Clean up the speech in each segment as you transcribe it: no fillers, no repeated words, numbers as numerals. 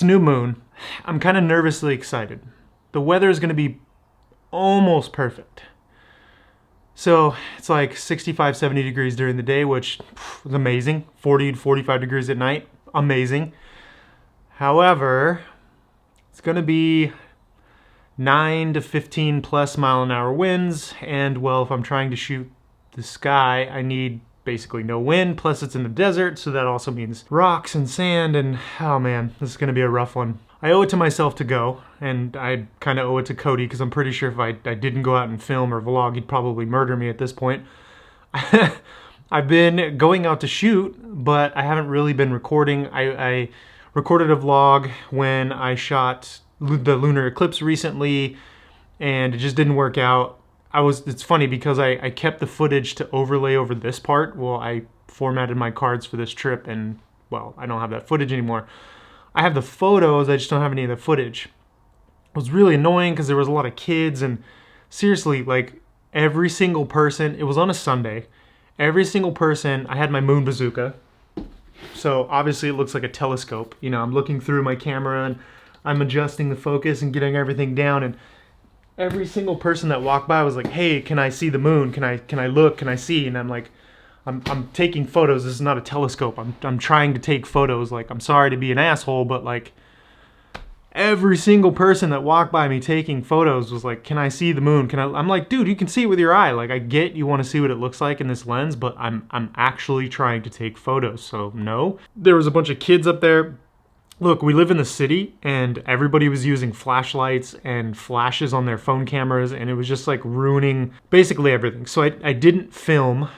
It's new moon. I'm kind of nervously excited. The weather is going to be almost perfect. So it's like 65, 70 degrees during the day, which is amazing. 40 to 45 degrees at night, amazing. However, it's going to be 9 to 15 plus mile an hour winds. And well, if I'm trying to shoot the sky, I need basically no wind. Plus it's in the desert, so that also means rocks and sand. And oh man, this is going to be a rough one. I owe it to myself to go, and I kind of owe it to Cody because I'm pretty sure if I didn't go out and film or vlog, he'd probably murder me at this point. I've been going out to shoot, but I haven't really been recording. I recorded a vlog when I shot the lunar eclipse recently, and it just didn't work out. It's funny because I kept the footage to overlay over this part. Well, I formatted my cards for this trip, and well, I don't have that footage anymore. I have the photos, I just don't have any of the footage. It was really annoying because there was a lot of kids, and seriously, like every single person, it was on a Sunday, every single person, I had my moon bazooka. So obviously it looks like a telescope. You know, I'm looking through my camera and I'm adjusting the focus and getting everything down, and every single person that walked by was like, hey, can I see the moon? Can I look? Can I see? And I'm like, I'm taking photos. This is not a telescope. I'm trying to take photos. Like, I'm sorry to be an asshole, but like every single person that walked by me taking photos was like, can I see the moon? I'm like, dude, you can see it with your eye. Like, I get you want to see what it looks like in this lens, but I'm actually trying to take photos. So no. There was a bunch of kids up there. Look, we live in the city, and everybody was using flashlights and flashes on their phone cameras, and it was just like ruining basically everything. So I didn't film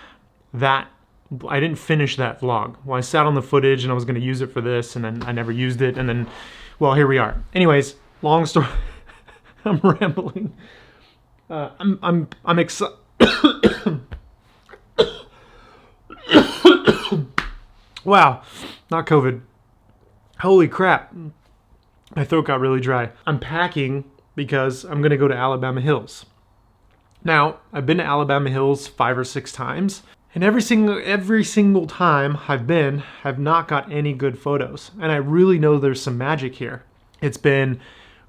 that. I didn't finish that vlog. Well, I sat on the footage and I was going to use it for this, and then I never used it, and then, well, here we are. Anyways, long story. I'm rambling. I'm excited. Wow, not COVID. Holy crap. My throat got really dry. I'm packing because I'm going to go to Alabama Hills. Now, I've been to Alabama Hills 5 or 6 times, and every single time I've not got any good photos. And I really know there's some magic here. It's been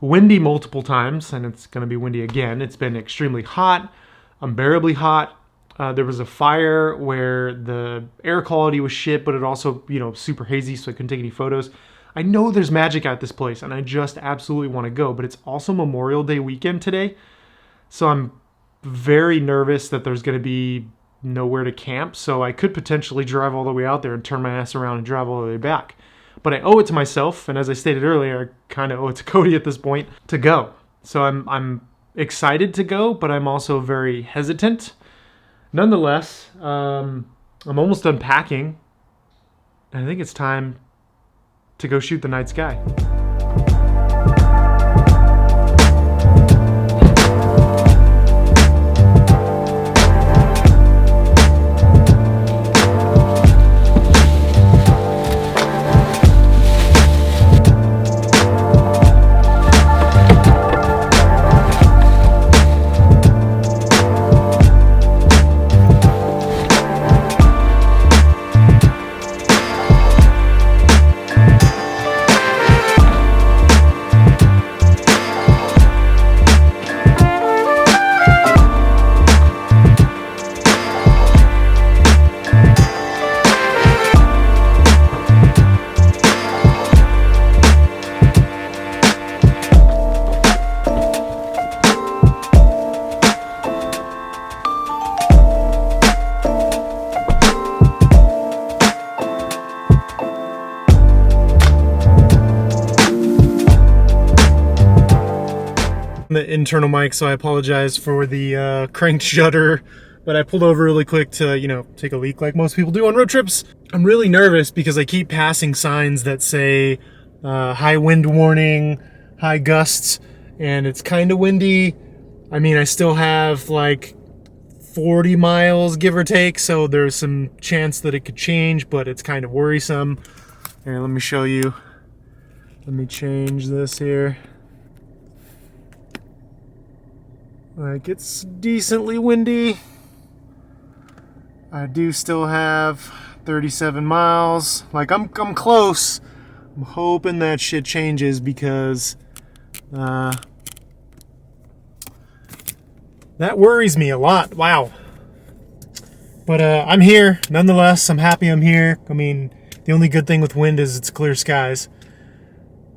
windy multiple times, and it's going to be windy again. It's been extremely hot, unbearably hot. There was a fire where the air quality was shit, but it also, super hazy, so I couldn't take any photos. I know there's magic at this place, and I just absolutely want to go, but it's also Memorial Day weekend today, so I'm very nervous that there's going to be nowhere to camp, so I could potentially drive all the way out there and turn my ass around and drive all the way back. But I owe it to myself, and as I stated earlier, I kind of owe it to Cody at this point, to go. So I'm excited to go, but I'm also very hesitant. Nonetheless, I'm almost done packing. I think it's time to go shoot the night sky. The internal mic, so I apologize for the cranked shutter, but I pulled over really quick to, take a leak like most people do on road trips. I'm really nervous because I keep passing signs that say high wind warning, high gusts, and it's kind of windy. I mean, I still have like 40 miles, give or take, so there's some chance that it could change, but it's kind of worrisome. Here, let me show you. Let me change this here. Like, it's decently windy. I do still have 37 miles. Like, I'm close, I'm hoping that shit changes because that worries me a lot. Wow. But I'm here nonetheless. I'm happy I'm here. I mean, the only good thing with wind is it's clear skies.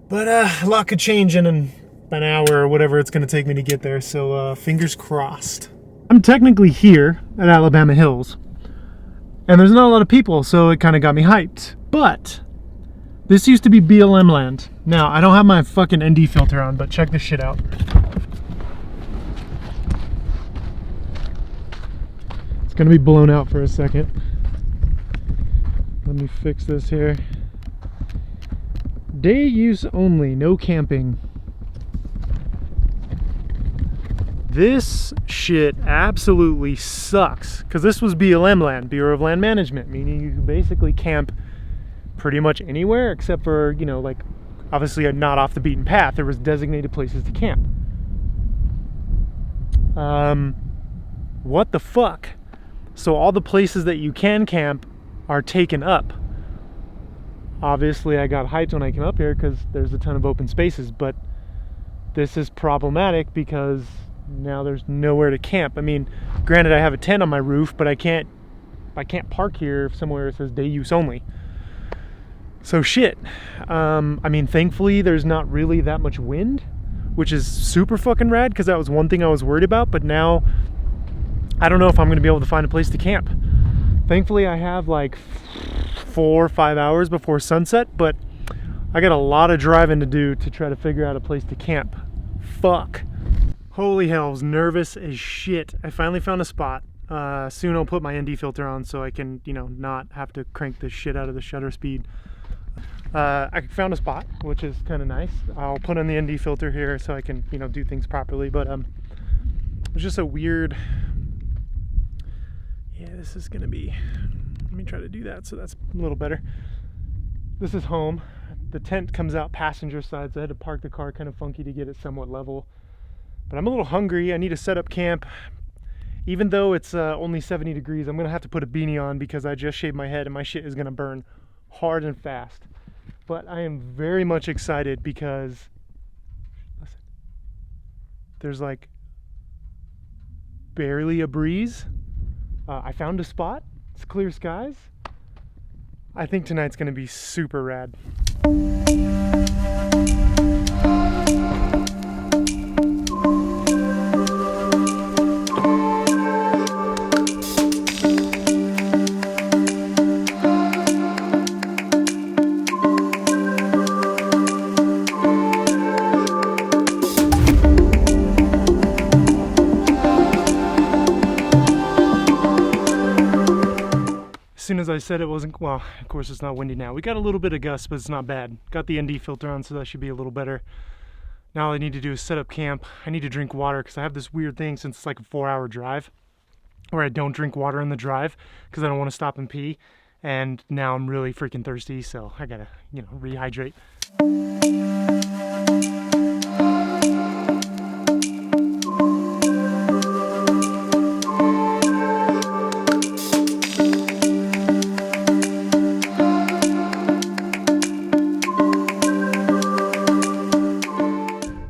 But a lot could change in an hour or whatever it's going to take me to get there. So fingers crossed. I'm technically here at Alabama Hills. And there's not a lot of people, so it kind of got me hyped. But this used to be BLM land. Now, I don't have my fucking ND filter on, but check this shit out. It's gonna be blown out for a second. Let me fix this here. Day use only, no camping. This shit absolutely sucks, because this was BLM land, Bureau of Land Management, meaning you can basically camp pretty much anywhere except for, you know, like, obviously not off the beaten path. There was designated places to camp. What the fuck? So all the places that you can camp are taken up. Obviously I got hyped when I came up here because there's a ton of open spaces, but this is problematic because now there's nowhere to camp. I mean, granted I have a tent on my roof, but I can't park here somewhere that says day use only. So shit. I mean, thankfully there's not really that much wind, which is super fucking rad, because that was one thing I was worried about. But now I don't know if I'm going to be able to find a place to camp. Thankfully I have like 4 or 5 hours before sunset, but I got a lot of driving to do to try to figure out a place to camp. Fuck. Holy hell, I was nervous as shit. I finally found a spot. Soon I'll put my ND filter on so I can, you know, not have to crank the shit out of the shutter speed. I found a spot, which is kind of nice. I'll put on the ND filter here so I can, you know, do things properly. But it's just a weird. Yeah, this is gonna be. Let me try to do that so that's a little better. This is home. The tent comes out passenger side, so I had to park the car kind of funky to get it somewhat level. But I'm a little hungry. I need to set up camp. Even though it's only 70 degrees, I'm gonna have to put a beanie on because I just shaved my head and my shit is gonna burn hard and fast. But I am very much excited because listen, there's like barely a breeze. I found a spot. It's clear skies. I think tonight's gonna be super rad. As soon as I said it wasn't, well, of course it's not windy now. We got a little bit of gust, but it's not bad. Got the ND filter on, so that should be a little better. Now all I need to do is set up camp. I need to drink water because I have this weird thing since it's like a 4-hour drive where I don't drink water on the drive because I don't want to stop and pee. And now I'm really freaking thirsty, so I gotta, you know, rehydrate.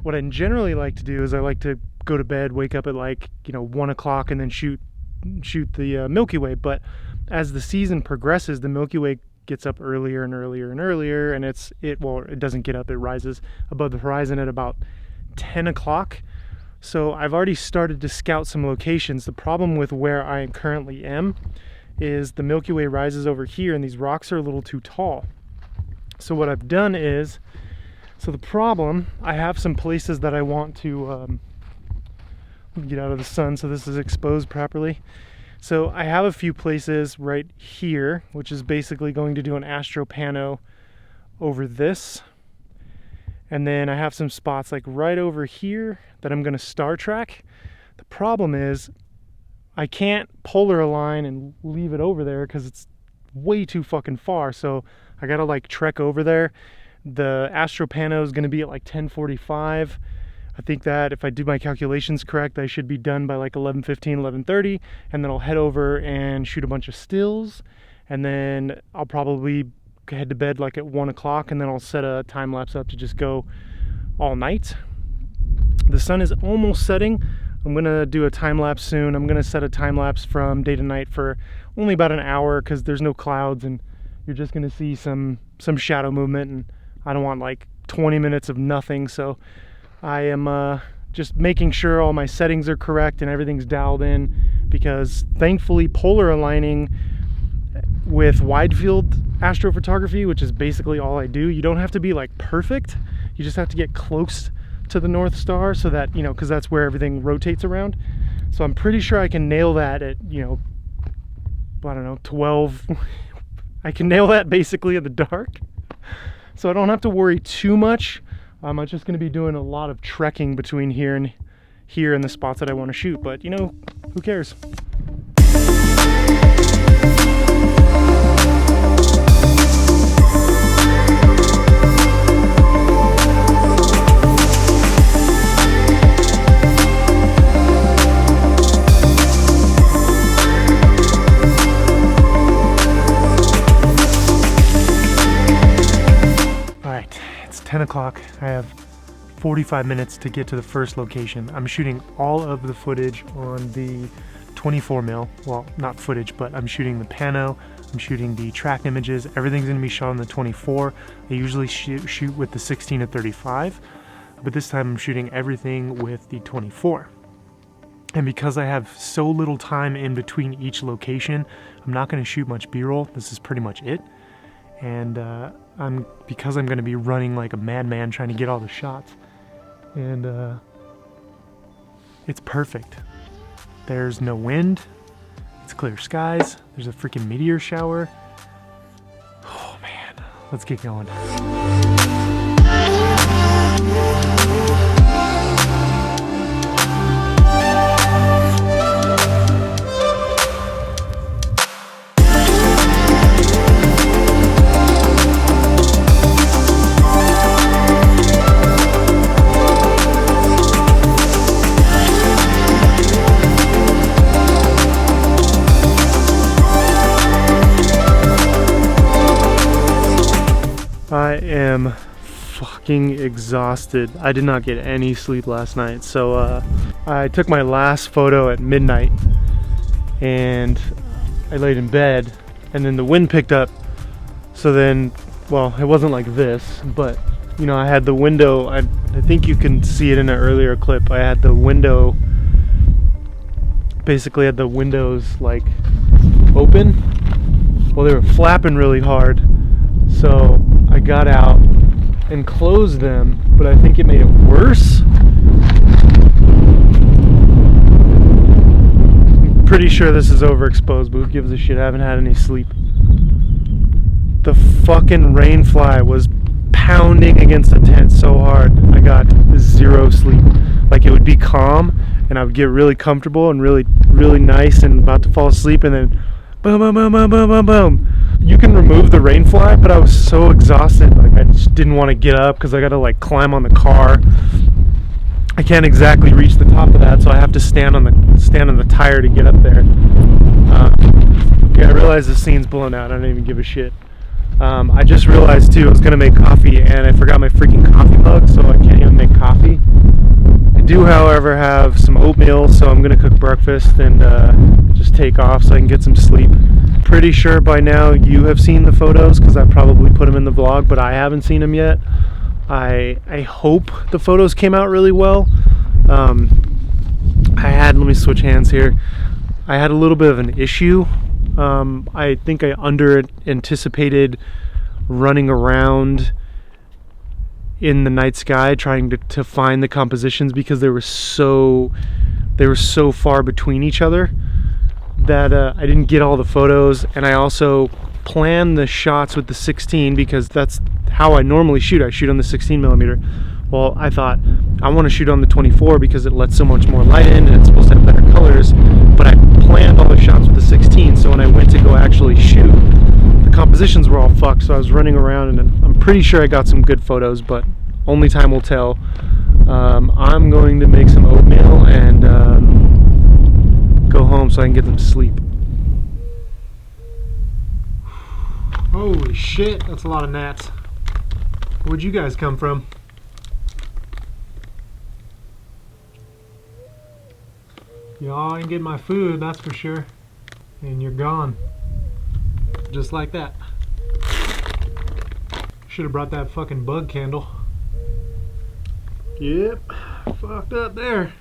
What I generally like to do is I like to go to bed, wake up at like, you know, 1 o'clock and then shoot the Milky Way. But as the season progresses, the Milky Way gets up earlier and earlier and earlier, and it doesn't get up, it rises above the horizon at about 10 o'clock. So I've already started to scout some locations. The problem with where I currently am is the Milky Way rises over here and these rocks are a little too tall. So what I've done is, so the problem, I have some places that I want to get out of the sun so this is exposed properly. So I have a few places right here, which is basically going to do an astro pano over this. And then I have some spots like right over here that I'm going to star track. The problem is I can't polar align and leave it over there because it's way too fucking far. So I got to like trek over there. The astro pano is going to be at like 10:45. I think that if I do my calculations correct, I should be done by like 11:15, 11:30, and then I'll head over and shoot a bunch of stills, and then I'll probably head to bed like at 1 o'clock, and then I'll set a time lapse up to just go all night. The sun is almost setting. I'm gonna do a time lapse soon. I'm gonna set a time lapse from day to night for only about an hour because there's no clouds and you're just gonna see some shadow movement, and I don't want like 20 minutes of nothing. So I am just making sure all my settings are correct and everything's dialed in, because thankfully polar aligning with wide field astrophotography, which is basically all I do, you don't have to be like perfect. You just have to get close to the North Star so that, you know, because that's where everything rotates around. So I'm pretty sure I can nail that at, you know, I don't know, 12. I can nail that basically in the dark. So I don't have to worry too much. I'm just going to be doing a lot of trekking between here and the spots that I want to shoot. But, you know, who cares? Alright, it's 10 o'clock. I have 45 minutes to get to the first location. I'm shooting all of the footage on the 24 mil. Well, not footage, but I'm shooting the pano, I'm shooting the track images. Everything's going to be shot on the 24. I usually shoot with the 16 to 35, but this time I'm shooting everything with the 24. And because I have so little time in between each location, I'm not going to shoot much B-roll. This is pretty much it. And because I'm going to be running like a madman trying to get all the shots. And it's perfect. There's no wind. It's clear skies. There's a freaking meteor shower. Oh man, let's get going. I am fucking exhausted. I did not get any sleep last night, so I took my last photo at midnight and I laid in bed, and then the wind picked up. So then, well, it wasn't like this, but you know, I had the window, I think you can see it in an earlier clip, I had the window, basically had the windows like open. Well, they were flapping really hard, so I got out and closed them, but I think it made it worse. I'm pretty sure this is overexposed, but who gives a shit? I haven't had any sleep. The fucking rain fly was pounding against the tent so hard, I got zero sleep. Like, it would be calm and I would get really comfortable and really nice and about to fall asleep, and then boom, boom, boom, boom, boom, boom, boom. You can remove the rain fly, but I was so exhausted, like I just didn't want to get up because I got to like climb on the car. I can't exactly reach the top of that, so I have to stand on the tire to get up there. Yeah, I realize the scene's blown out. I don't even give a shit. I just realized too I was gonna make coffee and I forgot my freaking coffee mug, so I can't even make coffee. I do, however, have some oatmeal, so I'm gonna cook breakfast and just take off so I can get some sleep. Pretty sure by now you have seen the photos because I probably put them in the vlog, but I haven't seen them yet. I hope the photos came out really well. Let me switch hands here. I had a little bit of an issue. I think I anticipated running around in the night sky trying to find the compositions because they were so far between each other that I didn't get all the photos. And I also planned the shots with the 16 because that's how I normally shoot. I shoot on the 16 millimeter. Well, I thought I want to shoot on the 24 because it lets so much more light in and it's supposed to have better colors, but I planned all the shots with the 16, so when I went to go actually shoot, the compositions were all fucked, so I was running around, and I'm pretty sure I got some good photos, but only time will tell. I'm going to make some oatmeal and go home so I can get some sleep. Holy shit, that's a lot of gnats. Where'd you guys come from? Y'all ain't getting my food, that's for sure. And you're gone. Just like that. Should have brought that fucking bug candle. Yep, fucked up there.